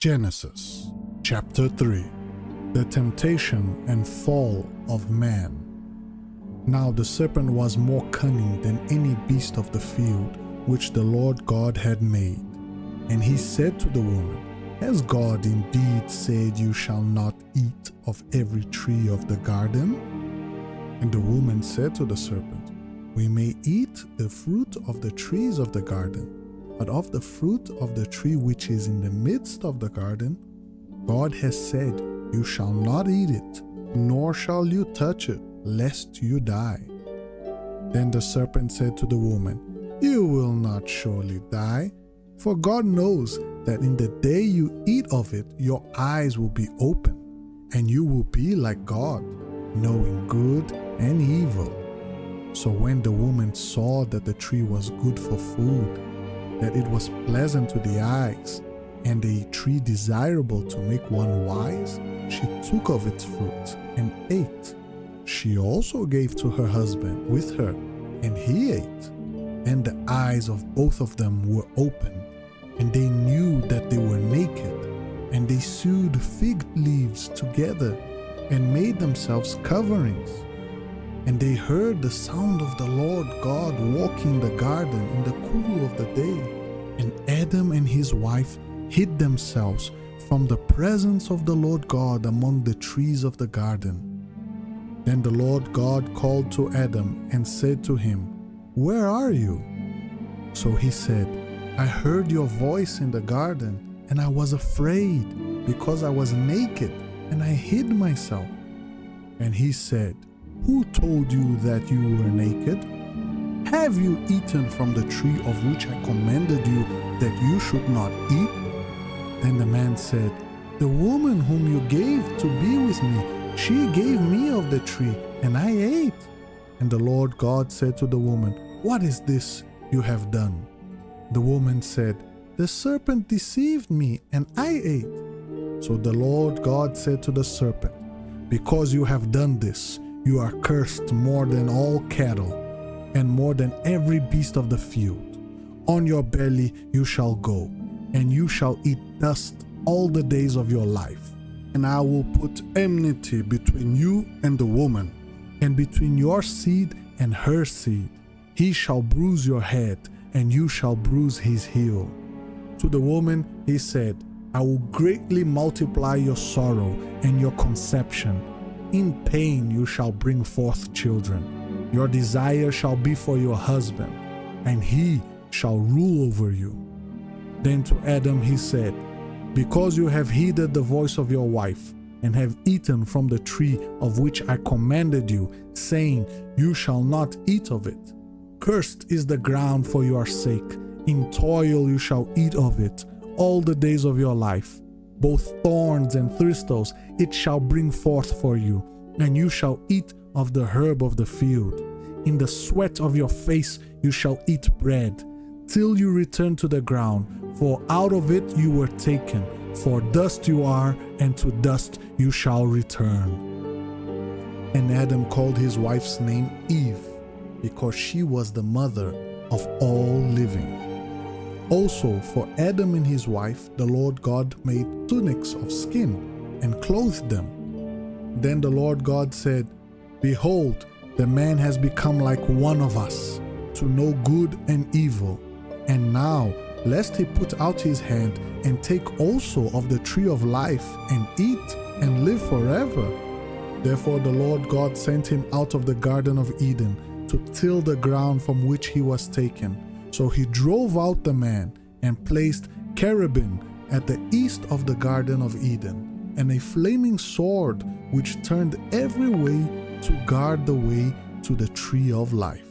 Genesis chapter 3. The temptation and fall of man. Now the serpent was more cunning than any beast of the field which the Lord God had made. And he said to the woman, Has God indeed said, You shall not eat of every tree of the garden? And the woman said to the serpent, We may eat the fruit of the trees of the garden, but of the fruit of the tree which is in the midst of the garden, God has said, You shall not eat it, nor shall you touch it, lest you die. Then the serpent said to the woman, You will not surely die, for God knows that in the day you eat of it, your eyes will be open, and you will be like God, knowing good and evil. So when the woman saw that the tree was good for food, that it was pleasant to the eyes, and a tree desirable to make one wise, she took of its fruit and ate. She also gave to her husband with her, and he ate. And the eyes of both of them were opened, and they knew that they were naked. And they sewed fig leaves together and made themselves coverings. And they heard the sound of the Lord God walking in the garden in the cool of the day. And Adam and his wife hid themselves from the presence of the Lord God among the trees of the garden. Then the Lord God called to Adam and said to him, Where are you? So he said, I heard your voice in the garden, and I was afraid, because I was naked, and I hid myself. And he said, Who told you that you were naked? Have you eaten from the tree of which I commanded you that you should not eat? Then the man said, The woman whom you gave to be with me, she gave me of the tree, and I ate. And the Lord God said to the woman, What is this you have done? The woman said, The serpent deceived me, and I ate. So the Lord God said to the serpent, Because you have done this, you are cursed more than all cattle, and more than every beast of the field. On your belly you shall go, and you shall eat dust all the days of your life. And I will put enmity between you and the woman, and between your seed and her seed. He shall bruise your head, and you shall bruise his heel. To the woman he said, I will greatly multiply your sorrow and your conception. In pain you shall bring forth children. Your desire shall be for your husband, and he shall rule over you. Then to Adam he said, Because you have heeded the voice of your wife, and have eaten from the tree of which I commanded you, saying, You shall not eat of it. Cursed is the ground for your sake. In toil you shall eat of it all the days of your life. Both thorns and thistles it shall bring forth for you, and you shall eat of the herb of the field. In the sweat of your face you shall eat bread, till you return to the ground, for out of it you were taken. For dust you are, and to dust you shall return. And Adam called his wife's name Eve, because she was the mother of all living. Also for Adam and his wife the Lord God made tunics of skin, and clothed them. Then the Lord God said, Behold, the man has become like one of us, to know good and evil. And now, lest he put out his hand and take also of the tree of life, and eat, and live forever. Therefore the Lord God sent him out of the Garden of Eden, to till the ground from which he was taken. So he drove out the man, and placed cherubim at the east of the Garden of Eden, and a flaming sword which turned every way to guard the way to the tree of life.